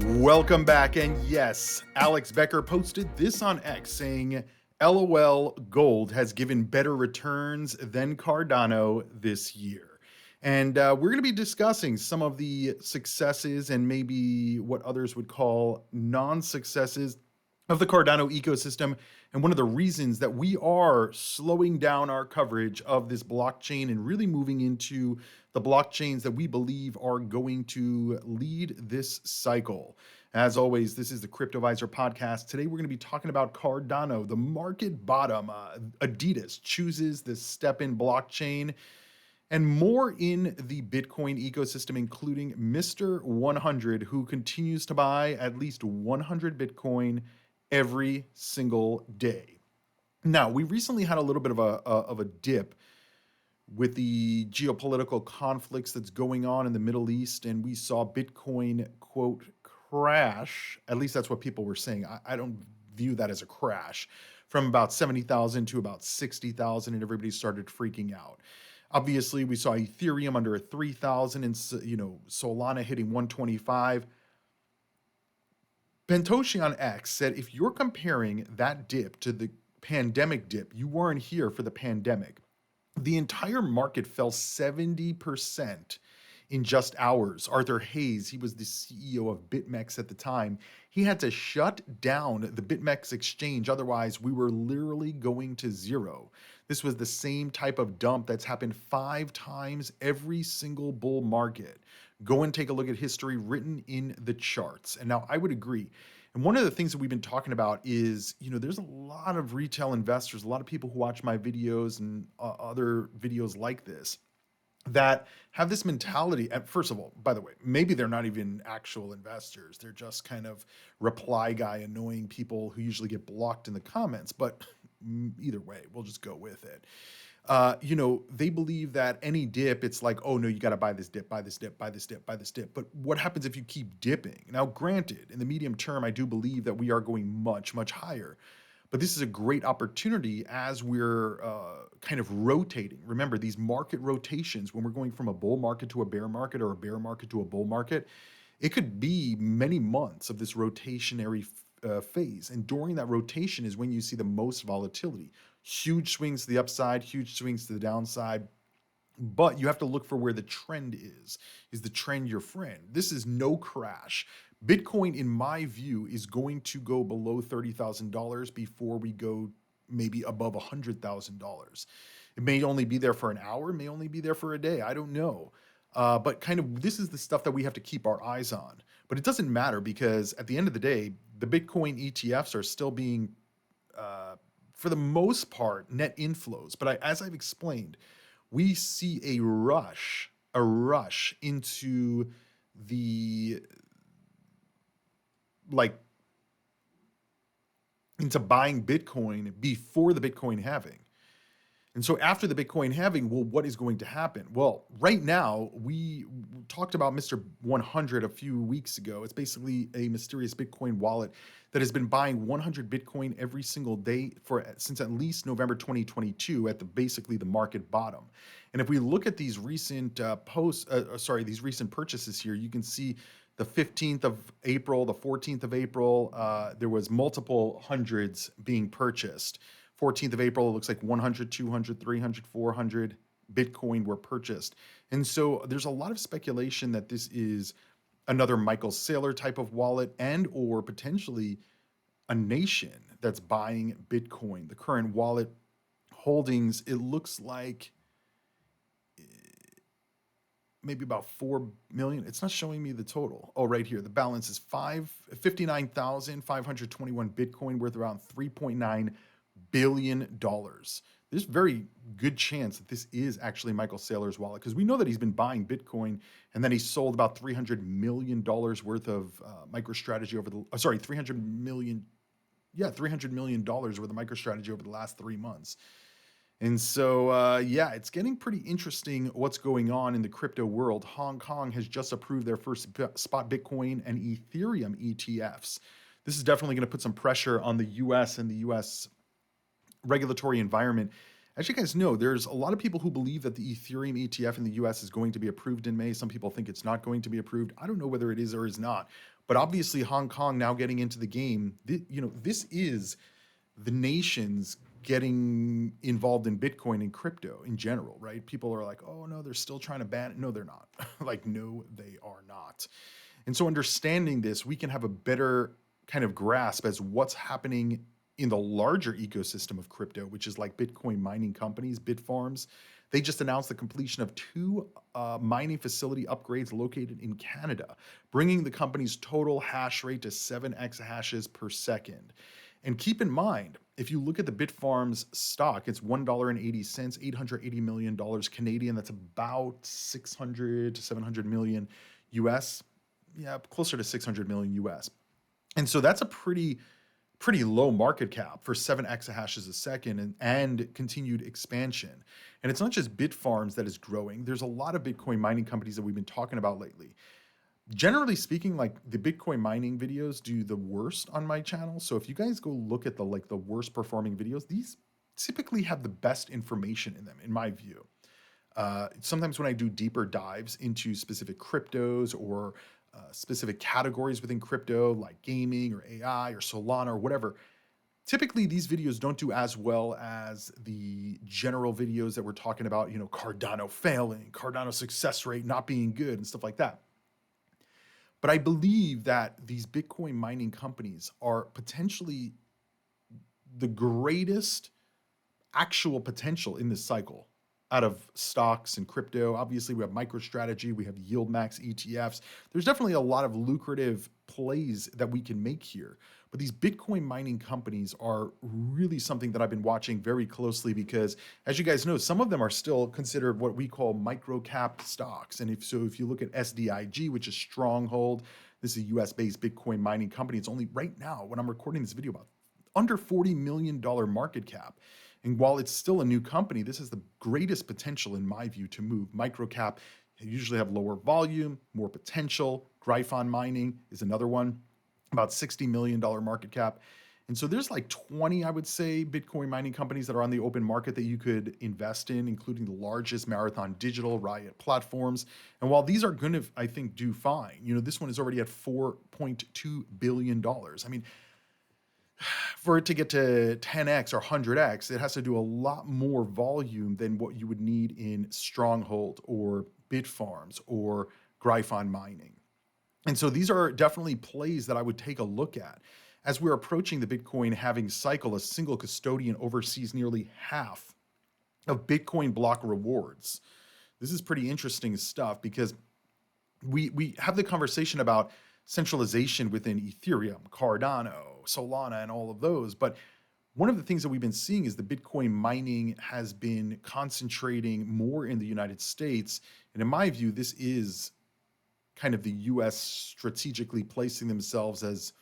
Welcome back. And yes, Alex Becker posted this on X saying, LOL Gold has given better returns than Cardano this year. And we're going to be discussing some of the successes and maybe what others would call non-successes of the Cardano ecosystem, and one of the reasons that we are slowing down our coverage of this blockchain and really moving into the blockchains that we believe are going to lead this cycle. As always, this is the Cryptoviser podcast. Today, we're going to be talking about Cardano, the market bottom. Adidas chooses the STEPN blockchain, and more in the Bitcoin ecosystem, including Mr. 100, who continues to buy at least 100 Bitcoin every single day. Now, we recently had a little bit of a dip with the geopolitical conflicts that's going on in the Middle East, and we saw Bitcoin, quote, crash. At least that's what people were saying. I don't view that as a crash, from about 70,000 to about 60,000, and everybody started freaking out. Obviously, we saw Ethereum under 3,000 and Solana hitting 125. Pentoshi on X said, if you're comparing that dip to the pandemic dip, you weren't here for the pandemic. The entire market fell 70% in just hours. Arthur Hayes, he was the CEO of BitMEX at the time. He had to shut down the BitMEX exchange. Otherwise, we were literally going to zero. This was the same type of dump that's happened 5 times every single bull market. Go and take a look at history written in the charts. And now I would agree. And one of the things that we've been talking about is, there's a lot of retail investors, a lot of people who watch my videos and other videos like this that have this mentality. And first of all, by the way, maybe they're not even actual investors. They're just kind of reply guy, annoying people who usually get blocked in the comments. But either way, we'll just go with it. They believe that any dip, it's like, oh no, you got to buy this dip, buy this dip, buy this dip, buy this dip. But what happens if you keep dipping? Now, granted, in the medium term, I do believe that we are going much, much higher. But this is a great opportunity as we're kind of rotating. Remember, these market rotations, when we're going from a bull market to a bear market or a bear market to a bull market, it could be many months of this rotationary phase. And during that rotation is when you see the most volatility. Huge swings to the upside, huge swings to the downside. But you have to look for where the trend is. Is the trend your friend? This is no crash. Bitcoin, in my view, is going to go below $30,000 before we go maybe above $100,000. It may only be there for an hour, it may only be there for a day. I don't know. But kind of this is the stuff that we have to keep our eyes on. But it doesn't matter because at the end of the day, the Bitcoin ETFs are still being, for the most part, net inflows. But as I've explained, we see a rush into the into buying Bitcoin before the Bitcoin halving. And so after the Bitcoin halving, well, what is going to happen? Well, right now, we talked about Mr. 100 a few weeks ago. It's basically a mysterious Bitcoin wallet that has been buying 100 Bitcoin every single day since at least November 2022 at basically the market bottom. And if we look at these recent these recent purchases here, you can see the 15th of April, the 14th of April, there was multiple hundreds being purchased. 14th of April, it looks like 100, 200, 300, 400 Bitcoin were purchased. And so there's a lot of speculation that this is another Michael Saylor type of wallet and or potentially a nation that's buying Bitcoin. The current wallet holdings, it looks like maybe about 4 million. It's not showing me the total. Oh, right here. The balance is 59,521 Bitcoin worth around $3.9 billion. There's very good chance that this is actually Michael Saylor's wallet because we know that he's been buying Bitcoin and then he sold about $300 million worth of MicroStrategy $300 million worth of MicroStrategy over the last 3 months. And so, it's getting pretty interesting what's going on in the crypto world. Hong Kong has just approved their first spot Bitcoin and Ethereum ETFs. This is definitely going to put some pressure on the US and the US regulatory environment. As you guys know, there's a lot of people who believe that the Ethereum ETF in the US is going to be approved in May. Some people think it's not going to be approved. I don't know whether it is or is not. But obviously, Hong Kong now getting into the game, this is the nations getting involved in Bitcoin and crypto in general, right? People are like, oh no, they're still trying to ban it. No, they're not. Like, no, they are not. And so understanding this, we can have a better kind of grasp as what's happening in the larger ecosystem of crypto, which is like Bitcoin mining companies, Bitfarms. They just announced the completion of two mining facility upgrades located in Canada, bringing the company's total hash rate to 7 exahashes per second. And keep in mind, if you look at the Bitfarms stock, it's $1.80, $880 million Canadian. That's about 600 to 700 million US. Yeah, closer to 600 million US. And so that's a pretty low market cap for 7 exahashes a second and continued expansion. And it's not just Bitfarms that is growing. There's a lot of Bitcoin mining companies that we've been talking about lately. Generally speaking, like the Bitcoin mining videos do the worst on my channel. So if you guys go look at the worst performing videos, these typically have the best information in them, in my view. Sometimes when I do deeper dives into specific cryptos or specific categories within crypto, like gaming or AI or Solana or whatever, typically these videos don't do as well as the general videos that we're talking about, Cardano failing, Cardano success rate not being good and stuff like that. But I believe that these Bitcoin mining companies are potentially the greatest actual potential in this cycle out of stocks and crypto. Obviously, we have MicroStrategy, we have yield max ETFs. There's definitely a lot of lucrative plays that we can make here. But these Bitcoin mining companies are really something that I've been watching very closely because, as you guys know, some of them are still considered what we call micro-cap stocks. And if you look at SDIG, which is Stronghold, this is a US-based Bitcoin mining company. It's only right now, when I'm recording this video, about under $40 million market cap. And while it's still a new company, this has the greatest potential, in my view, to move. Microcap usually have lower volume, more potential. Gryphon Mining is another one, about $60 million market cap. And so there's like 20, I would say, Bitcoin mining companies that are on the open market that you could invest in, including the largest Marathon Digital, Riot Platforms. And while these are going to, I think, do fine, this one is already at $4.2 billion. I mean, for it to get to 10x or 100x, it has to do a lot more volume than what you would need in Stronghold or Bitfarms or Gryphon Mining. And so these are definitely plays that I would take a look at. As we're approaching the Bitcoin halving cycle, a single custodian oversees nearly half of Bitcoin block rewards. This is pretty interesting stuff because we have the conversation about centralization within Ethereum, Cardano, Solana, and all of those. But one of the things that we've been seeing is the Bitcoin mining has been concentrating more in the United States. And in my view, this is kind of the US strategically placing themselves as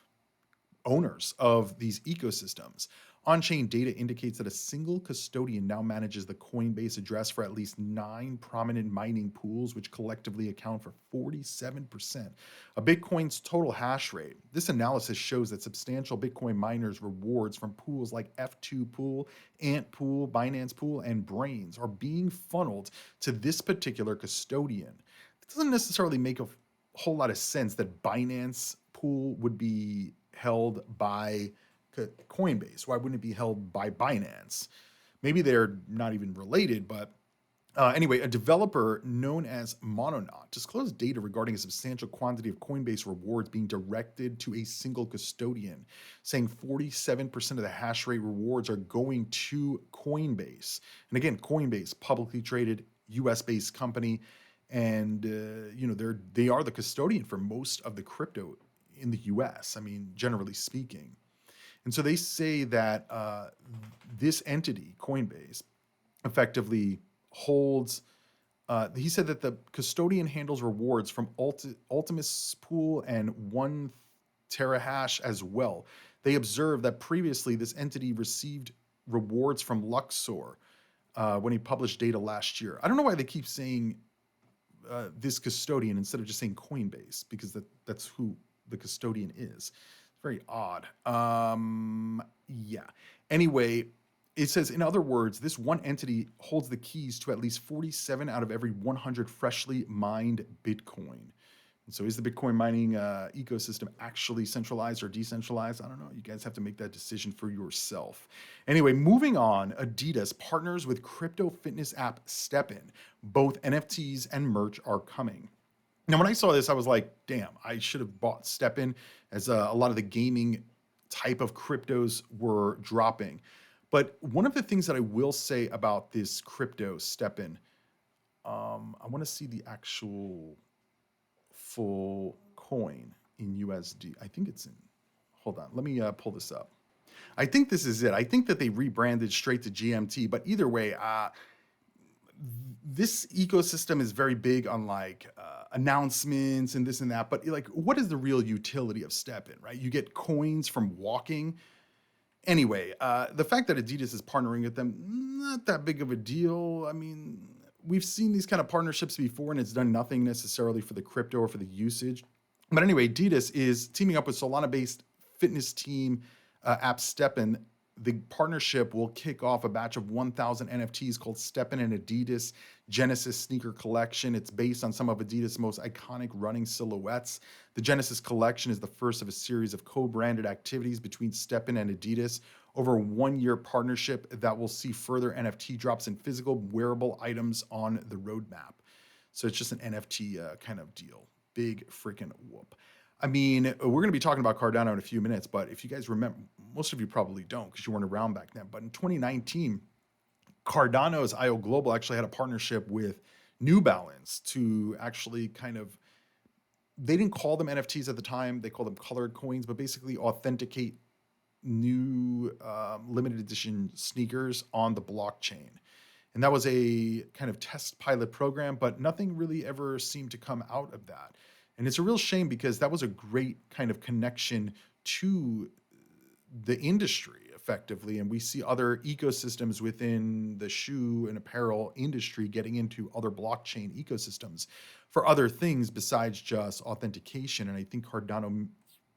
owners of these ecosystems. On-chain data indicates that a single custodian now manages the Coinbase address for at least 9 prominent mining pools, which collectively account for 47% of Bitcoin's total hash rate. This analysis shows that substantial Bitcoin miners' rewards from pools like F2 Pool, Ant Pool, Binance Pool, and Brains are being funneled to this particular custodian. It doesn't necessarily make a whole lot of sense that Binance Pool would be held by Coinbase. Why wouldn't it be held by Binance? Maybe they're not even related, but anyway, a developer known as Mononaut disclosed data regarding a substantial quantity of Coinbase rewards being directed to a single custodian, saying 47% of the hash rate rewards are going to Coinbase. And again, Coinbase, publicly traded, US-based company, and they are the custodian for most of the crypto in the US. I mean, generally speaking. And so they say that this entity, Coinbase, effectively holds, he said that the custodian handles rewards from Ultimus Pool and 1 terahash as well. They observed that previously this entity received rewards from Luxor when he published data last year. I don't know why they keep saying this custodian instead of just saying Coinbase, because that's who the custodian is. Very odd. Yeah. Anyway, it says, in other words, this one entity holds the keys to at least 47 out of every 100 freshly mined Bitcoin. And so is the Bitcoin mining ecosystem actually centralized or decentralized? I don't know. You guys have to make that decision for yourself. Anyway, moving on, Adidas partners with crypto fitness app STEPN. Both NFTs and merch are coming. Now, when I saw this, I was like, damn, I should have bought STEPN as a lot of the gaming type of cryptos were dropping. But one of the things that I will say about this crypto STEPN, I want to see the actual full coin in USD. I think it's in, hold on, let me pull this up. I think this is it. I think that they rebranded straight to GMT, but either way, this ecosystem is very big on like announcements and this and that, but like, what is the real utility of STEPN, right? You get coins from walking. Anyway, the fact that Adidas is partnering with them, not that big of a deal. I mean, we've seen these kind of partnerships before and it's done nothing necessarily for the crypto or for the usage. But anyway, Adidas is teaming up with Solana-based fitness team app STEPN. The partnership will kick off a batch of 1,000 NFTs called STEPN and Adidas Genesis sneaker collection. It's based on some of Adidas' most iconic running silhouettes. The Genesis collection is the first of a series of co-branded activities between STEPN and Adidas over a one-year partnership that will see further NFT drops in physical wearable items on the roadmap. So it's just an NFT kind of deal. Big freaking whoop. I mean, we're going to be talking about Cardano in a few minutes, but if you guys remember, most of you probably don't because you weren't around back then. But in 2019, Cardano's IO Global actually had a partnership with New Balance to actually kind of, they didn't call them NFTs at the time, they called them colored coins, but basically authenticate new limited edition sneakers on the blockchain. And that was a kind of test pilot program, but nothing really ever seemed to come out of that. And it's a real shame because that was a great kind of connection to the industry effectively. And we see other ecosystems within the shoe and apparel industry getting into other blockchain ecosystems for other things besides just authentication. And I think Cardano,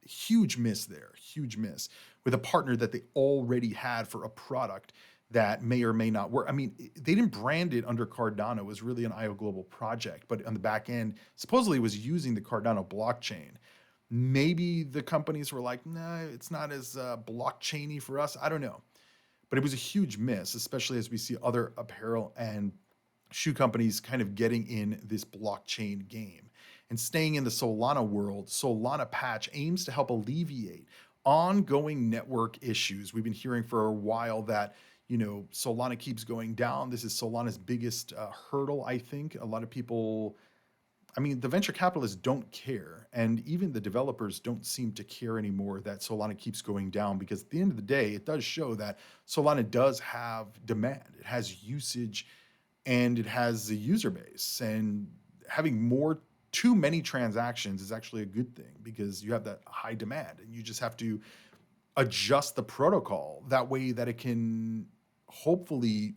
huge miss there, huge miss with a partner that they already had for a product that may or may not work. I mean, they didn't brand it under Cardano. It was really an IO Global project, but on the back end, supposedly was using the Cardano blockchain. Maybe the companies were like, nah, it's not as blockchainy for us. I don't know. But it was a huge miss, especially as we see other apparel and shoe companies kind of getting in this blockchain game. And staying in the Solana world, Solana Patch aims to help alleviate ongoing network issues. We've been hearing for a while that Solana keeps going down. This is Solana's biggest hurdle, I think. A lot of people, I mean, the venture capitalists don't care, and even the developers don't seem to care anymore that Solana keeps going down because at the end of the day, it does show that Solana does have demand. It has usage, and it has a user base. And having too many transactions is actually a good thing because you have that high demand, and you just have to adjust the protocol that way that it can hopefully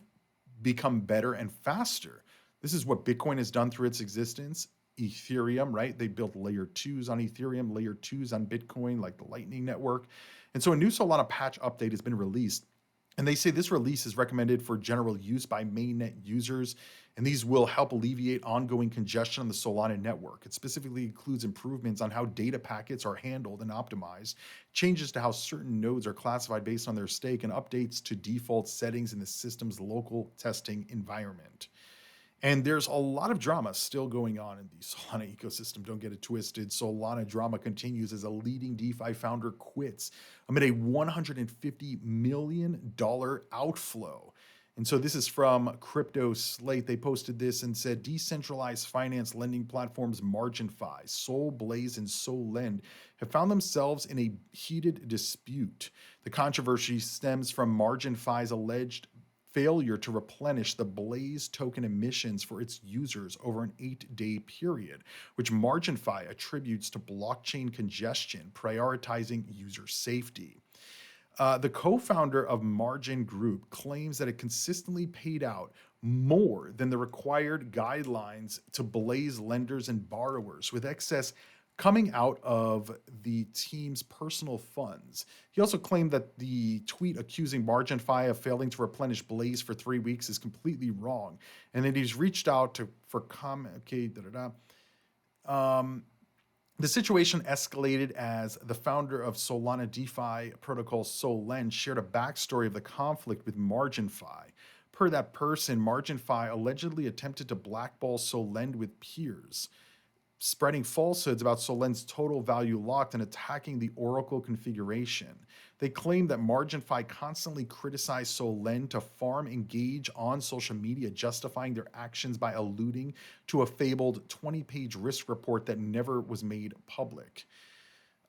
become better and faster. This is what Bitcoin has done through its existence. Ethereum, right? They built layer 2s on Ethereum, layer 2s on Bitcoin, like the Lightning Network. And so a new Solana patch update has been released. And they say this release is recommended for general use by mainnet users, and these will help alleviate ongoing congestion on the Solana network. It specifically includes improvements on how data packets are handled and optimized, changes to how certain nodes are classified based on their stake, and updates to default settings in the system's local testing environment. And there's a lot of drama still going on in the Solana ecosystem. Don't get it twisted. Solana Drama continues as a leading DeFi founder quits amid a $150 million outflow. And so this is from Crypto Slate. They posted this and said, decentralized finance lending platforms MarginFi, SolBlaze, and SolLend have found themselves in a heated dispute. The controversy stems from MarginFi's alleged failure to replenish the Blaze token emissions for its users over an 8-day period, which MarginFi attributes to blockchain congestion, prioritizing user safety. The co-founder of Margin Group claims that it consistently paid out more than the required guidelines to Blaze lenders and borrowers, with excess coming out of the team's personal funds. He also claimed that the tweet accusing MarginFi of failing to replenish Blaze for 3 weeks is completely wrong, and that he's reached out for comment. Okay, The situation escalated as the founder of Solana DeFi protocol Solen shared a backstory of the conflict with MarginFi. Per that person, MarginFi allegedly attempted to blackball Solen with peers, spreading falsehoods about Solen's total value locked and attacking the Oracle configuration. They claim that MarginFi constantly criticized Solen to farm engage on social media, justifying their actions by alluding to a fabled 20-page risk report that never was made public.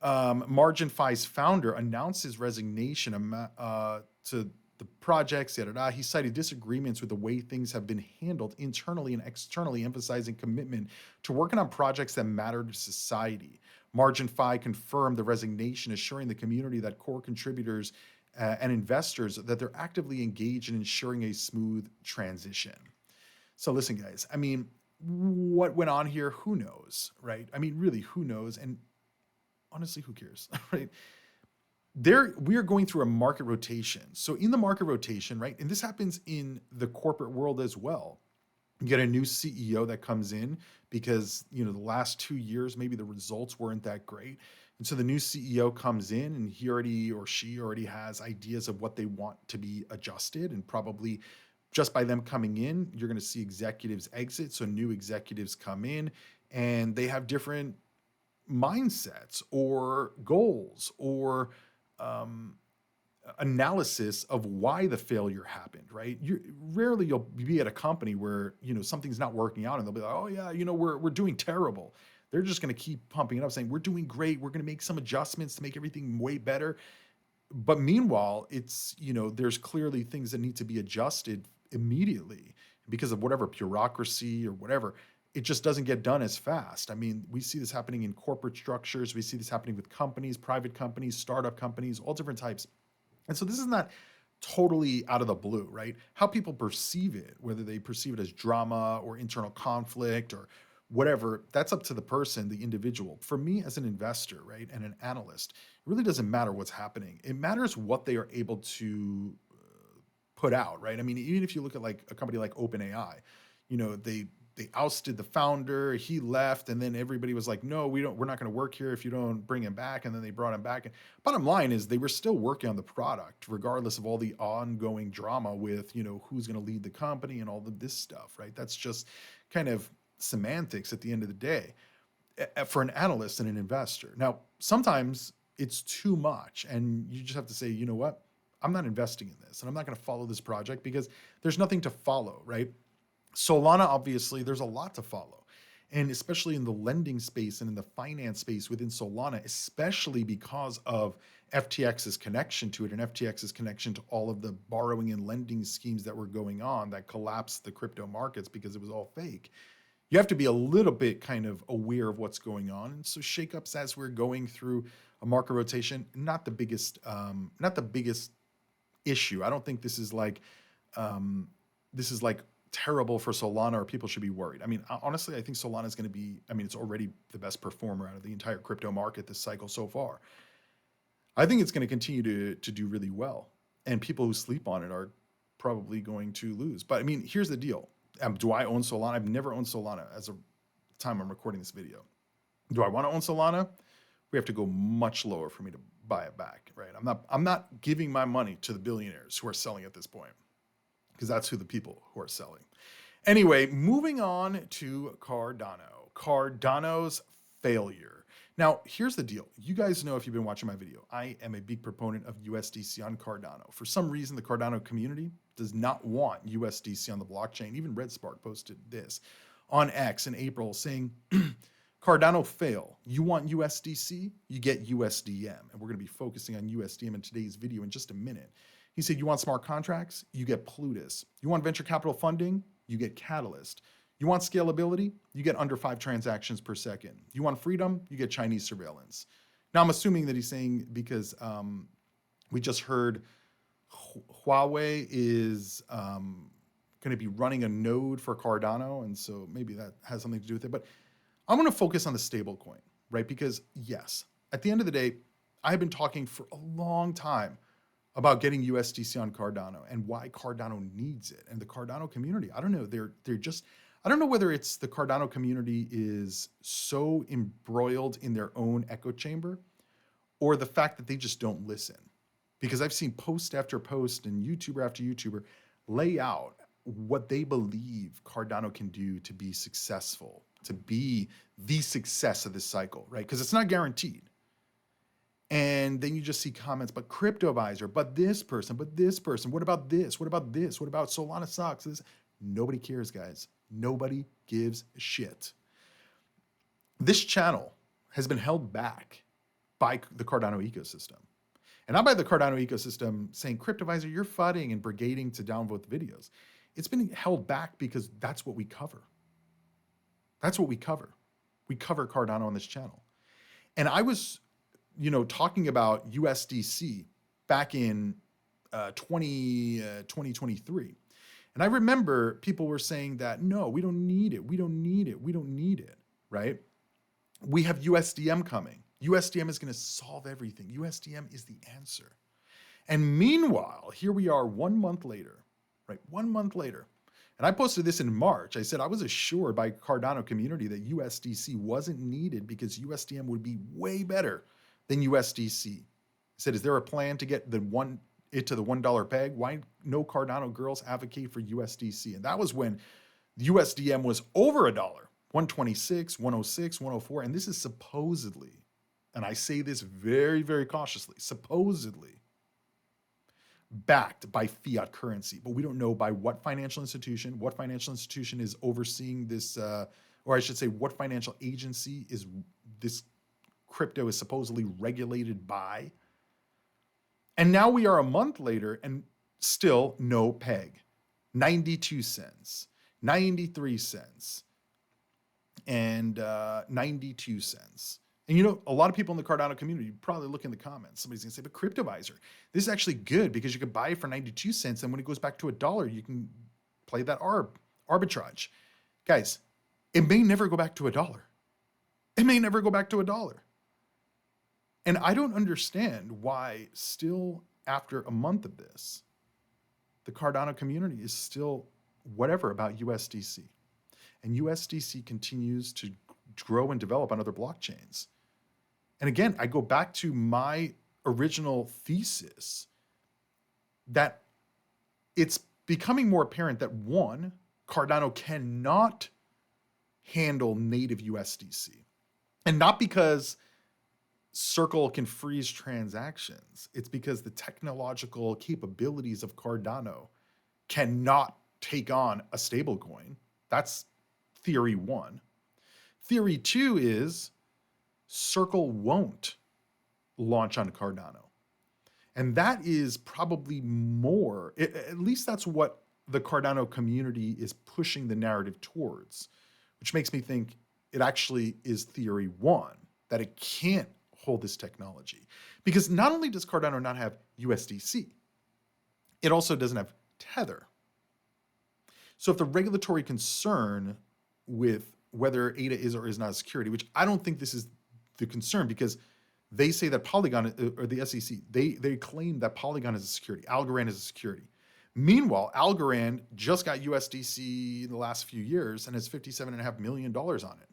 MarginFi's founder announced his resignation to the projects, yada, yada. He cited disagreements with the way things have been handled internally and externally, emphasizing commitment to working on projects that matter to society. MarginFi confirmed the resignation, assuring the community that core contributors and investors that they're actively engaged in ensuring a smooth transition. So listen, guys, I mean, what went on here? Who knows, right? I mean, really, who knows? And honestly, who cares, right? We are going through a market rotation. So in the market rotation, right, and this happens in the corporate world as well. You get a new CEO that comes in because, the last 2 years, maybe the results weren't that great. And so the new CEO comes in and he already or she already has ideas of what they want to be adjusted. And probably just by them coming in, you're going to see executives exit. So new executives come in and they have different mindsets or goals or analysis of why the failure happened, right? Rarely you'll be at a company where, something's not working out and they'll be like, oh yeah, we're doing terrible. They're just going to keep pumping it up saying, we're doing great. We're going to make some adjustments to make everything way better. But meanwhile, it's, there's clearly things that need to be adjusted immediately because of whatever bureaucracy or whatever. It just doesn't get done as fast. I mean, we see this happening in corporate structures. We see this happening with companies, private companies, startup companies, all different types. And so this is not totally out of the blue, right? How people perceive it, whether they perceive it as drama or internal conflict or whatever, that's up to the person, the individual. For me as an investor, right, and an analyst, it really doesn't matter what's happening. It matters what they are able to put out, right? I mean, even if you look at like a company like OpenAI, they ousted the founder, he left, and then everybody was like, no, we're not going to work here if you don't bring him back. And then they brought him back. And bottom line is they were still working on the product, regardless of all the ongoing drama with, who's going to lead the company and all of this stuff, right? That's just kind of semantics at the end of the day for an analyst and an investor. Now, sometimes it's too much and you just have to say, you know what? I'm not investing in this and I'm not going to follow this project because there's nothing to follow, right? Solana, obviously, there's a lot to follow. And especially in the lending space and in the finance space within Solana, especially because of FTX's connection to it and FTX's connection to all of the borrowing and lending schemes that were going on that collapsed the crypto markets because it was all fake. You have to be a little bit kind of aware of what's going on. And so shakeups as we're going through a market rotation, not the biggest issue. I don't think this is like terrible for Solana or people should be worried. I mean, honestly, I think Solana is going to be, it's already the best performer out of the entire crypto market this cycle so far. I think it's going to continue to do really well. And people who sleep on it are probably going to lose. But I mean, here's the deal. Do I own Solana? I've never owned Solana as of the time I'm recording this video. Do I want to own Solana? We have to go much lower for me to buy it back, right? I'm not giving my money to the billionaires who are selling at this point, because that's who the people who are selling. Anyway, moving on to Cardano. Cardano's failure. Now, here's the deal. You guys know if you've been watching my video, I am a big proponent of USDC on Cardano. For some reason, the Cardano community does not want USDC on the blockchain. Even RedSpark posted this on X in April saying, Cardano fail. You want USDC? You get USDM. And we're going to be focusing on USDM in today's video in just a minute. He said, you want smart contracts? You get Plutus. You want venture capital funding? You get Catalyst. You want scalability? You get under 5 transactions per second. You want freedom? You get Chinese surveillance. Now, I'm assuming that he's saying because we just heard Huawei is going to be running a node for Cardano, and so maybe that has something to do with it. But I'm going to focus on the stable coin, right? Because yes, at the end of the day, I've been talking for a long time about getting USDC on Cardano and why Cardano needs it. And the Cardano community, I don't know, they're just, I don't know whether it's the Cardano community is so embroiled in their own echo chamber or the fact that they just don't listen. Because I've seen post after post and YouTuber after YouTuber lay out what they believe Cardano can do to be successful, to be the success of this cycle, right? Because it's not guaranteed. And then you just see comments, but Cryptoviser, but this person, what about this? What about this? What about Solana stocks? Nobody cares, guys. Nobody gives a shit. This channel has been held back by the Cardano ecosystem. And not by the Cardano ecosystem saying, Cryptoviser, you're fudding and brigading to downvote the videos. It's been held back because that's what we cover. That's what we cover. We cover Cardano on this channel. And I was, talking about USDC back in 2023. And I remember people were saying that, no, we don't need it. We don't need it. We don't need it, right? We have USDM coming. USDM is going to solve everything. USDM is the answer. And meanwhile, here we are 1 month later, right? 1 month later. And I posted this in March. I said I was assured by Cardano community that USDC wasn't needed because USDM would be way better than USDC. I said, is there a plan to get it to the $1 peg? Why no Cardano girls advocate for USDC? And that was when USDM was over $1, 126, 106, 104. And this is supposedly, and I say this very, very cautiously, supposedly backed by fiat currency, but we don't know by what financial institution is overseeing this, or I should say what financial agency is this crypto is supposedly regulated by. And now we are a month later and still no peg. 92 cents, 93 cents, and 92 cents. And a lot of people in the Cardano community probably look in the comments. Somebody's gonna say, but Cryptoviser, this is actually good because you can buy it for 92 cents. And when it goes back to $1, you can play that arbitrage. Guys, it may never go back to $1. It may never go back to $1. And I don't understand why still after a month of this, the Cardano community is still whatever about USDC. And USDC continues to grow and develop on other blockchains. And again, I go back to my original thesis that it's becoming more apparent that one, Cardano cannot handle native USDC. And not because Circle can freeze transactions. It's because the technological capabilities of Cardano cannot take on a stablecoin. That's theory one. Theory two is Circle won't launch on Cardano. And that is probably more, at least that's what the Cardano community is pushing the narrative towards, which makes me think it actually is theory one, that it can't hold this technology. Because not only does Cardano not have USDC, it also doesn't have Tether. So if the regulatory concern with whether ADA is or is not a security, which I don't think this is the concern because they say that Polygon, or the SEC, they claim that Polygon is a security, Algorand is a security. Meanwhile, Algorand just got USDC in the last few years and has $57.5 million on it.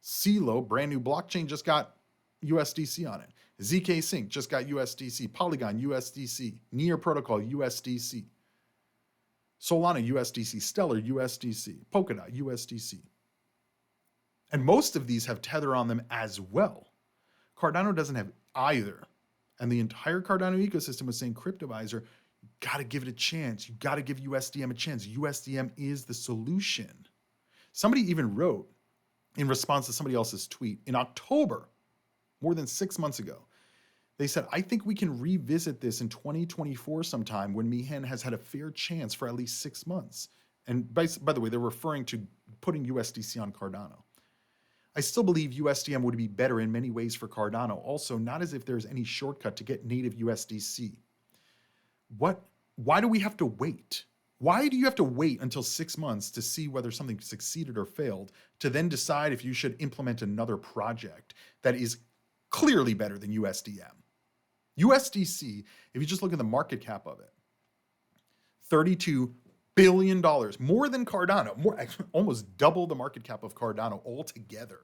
CeeLo, brand new blockchain, just got USDC on it. ZK Sync just got USDC. Polygon, USDC. Near Protocol, USDC. Solana, USDC. Stellar, USDC. Polkadot, USDC. And most of these have Tether on them as well. Cardano doesn't have either. And the entire Cardano ecosystem was saying, Cryptoviser, you gotta give it a chance. You gotta give USDM a chance. USDM is the solution. Somebody even wrote in response to somebody else's tweet in October, more than 6 months ago, they said, I think we can revisit this in 2024 sometime when Meehan has had a fair chance for at least 6 months. And by the way, they're referring to putting USDC on Cardano. I still believe USDM would be better in many ways for Cardano. Also, not as if there's any shortcut to get native USDC. Why do we have to wait? Why do you have to wait until 6 months to see whether something succeeded or failed to then decide if you should implement another project that is clearly better than USDM? USDC, if you just look at the market cap of it, $32 billion, more than Cardano, almost double the market cap of Cardano altogether.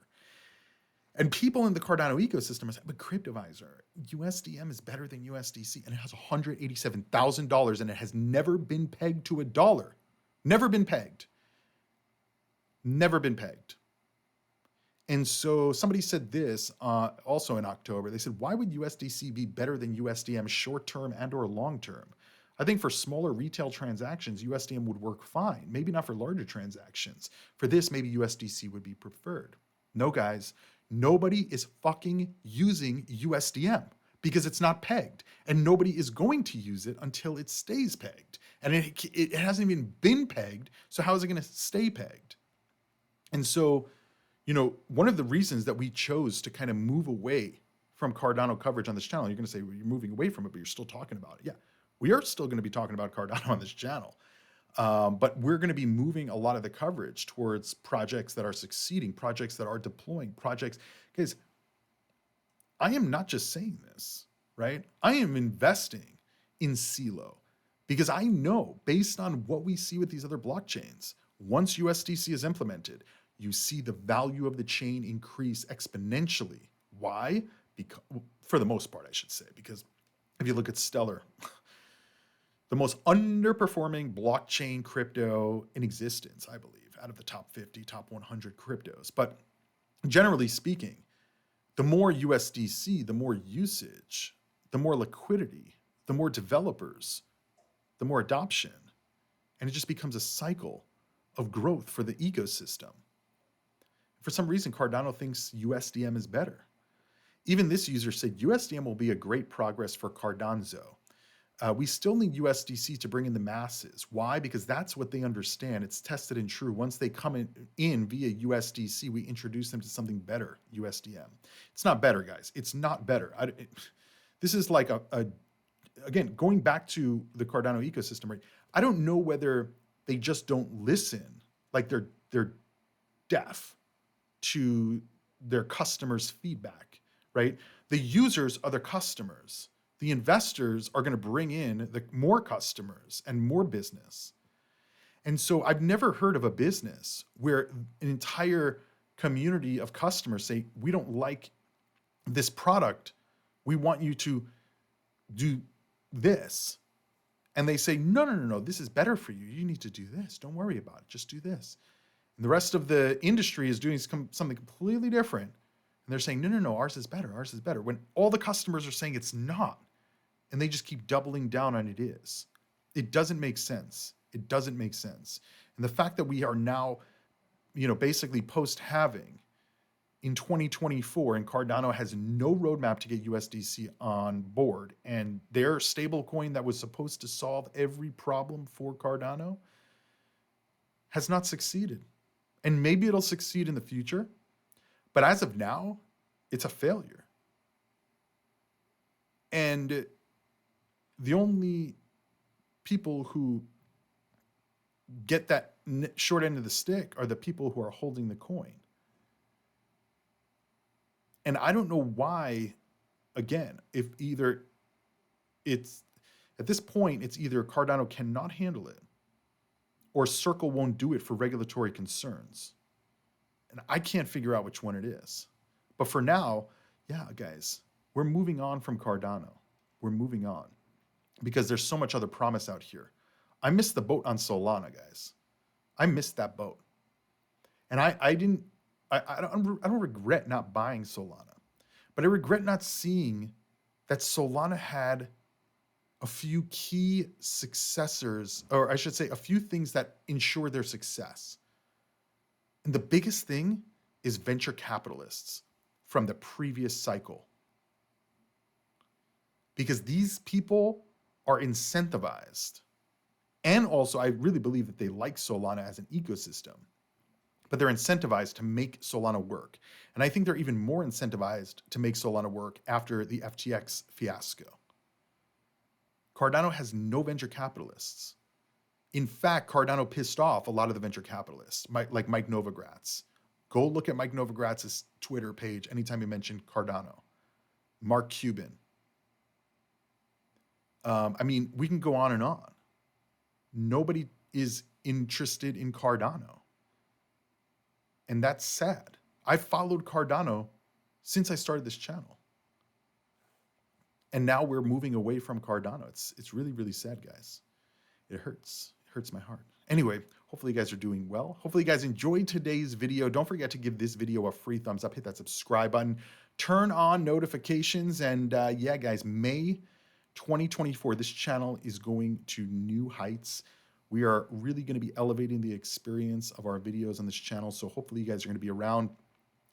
And people in the Cardano ecosystem are saying, but Cryptoviser, USDM is better than USDC, and it has $187,000, and it has never been pegged to $1. Never been pegged. Never been pegged. And so somebody said this also in October. They said, why would USDC be better than USDM short-term and or long-term? I think for smaller retail transactions, USDM would work fine. Maybe not for larger transactions. For this, maybe USDC would be preferred. No, guys, nobody is fucking using USDM because it's not pegged. And nobody is going to use it until it stays pegged. And it hasn't even been pegged, so how is it going to stay pegged? And so, you know, one of the reasons that we chose to kind of move away from Cardano coverage on this channel, you're going to say, well, you're moving away from it, but you're still talking about it. Yeah, we are still going to be talking about Cardano on this channel. But we're going to be moving a lot of the coverage towards projects that are succeeding, projects that are deploying, projects. Guys, I am not just saying this, right? I am investing in CeeLo because I know based on what we see with these other blockchains, once USDC is implemented, you see the value of the chain increase exponentially. Why? Because, for the most part, I should say, because if you look at Stellar, the most underperforming blockchain crypto in existence, I believe, out of the top 50, top 100 cryptos. But generally speaking, the more USDC, the more usage, the more liquidity, the more developers, the more adoption. And it just becomes a cycle of growth for the ecosystem. For some reason, Cardano thinks USDM is better. Even this user said USDM will be a great progress for Cardano. We still need USDC to bring in the masses. Why? Because that's what they understand. It's tested and true. Once they come in via USDC, we introduce them to something better, USDM. It's not better, guys. It's not better. This is like again, going back to the Cardano ecosystem, right? I don't know whether they just don't listen, like they're deaf to their customers' feedback, right? The users are the customers. The investors are going to bring in more customers and more business. And so I've never heard of a business where an entire community of customers say, we don't like this product. We want you to do this. And they say, no, this is better for you. You need to do this. Don't worry about it. Just do this. And the rest of the industry is doing something completely different. And they're saying, no, ours is better. Ours is better. When all the customers are saying it's not. And they just keep doubling down on it is. It doesn't make sense. It doesn't make sense. And the fact that we are now, basically post-halving in 2024, and Cardano has no roadmap to get USDC on board, and their stable coin that was supposed to solve every problem for Cardano has not succeeded. And maybe it'll succeed in the future, but as of now, it's a failure. And the only people who get that short end of the stick are the people who are holding the coin. And I don't know why, again, if either it's, at this point, it's either Cardano cannot handle it or Circle won't do it for regulatory concerns. And I can't figure out which one it is. But for now, yeah, guys, we're moving on from Cardano. We're moving on because there's so much other promise out here. I missed the boat on Solana, guys. I missed that boat. And I don't regret not buying Solana, but I regret not seeing that Solana had a few key successors, or I should say a few things that ensure their success. And the biggest thing is venture capitalists from the previous cycle. Because these people are incentivized. And also, I really believe that they like Solana as an ecosystem. But they're incentivized to make Solana work. And I think they're even more incentivized to make Solana work after the FTX fiasco. Cardano has no venture capitalists. In fact, Cardano pissed off a lot of the venture capitalists, like Mike Novogratz. Go look at Mike Novogratz's Twitter page anytime you mention Cardano. Mark Cuban. We can go on and on. Nobody is interested in Cardano. And that's sad. I've followed Cardano since I started this channel. And now we're moving away from Cardano. It's really, really sad, guys. It hurts. It hurts my heart. Anyway, hopefully you guys are doing well. Hopefully you guys enjoyed today's video. Don't forget to give this video a free thumbs up. Hit that subscribe button. Turn on notifications. And yeah, guys, May 2024, this channel is going to new heights. We are really going to be elevating the experience of our videos on this channel. So hopefully you guys are going to be around.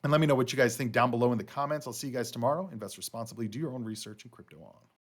And let me know what you guys think down below in the comments. I'll see you guys tomorrow. Invest responsibly. Do your own research, and crypto on.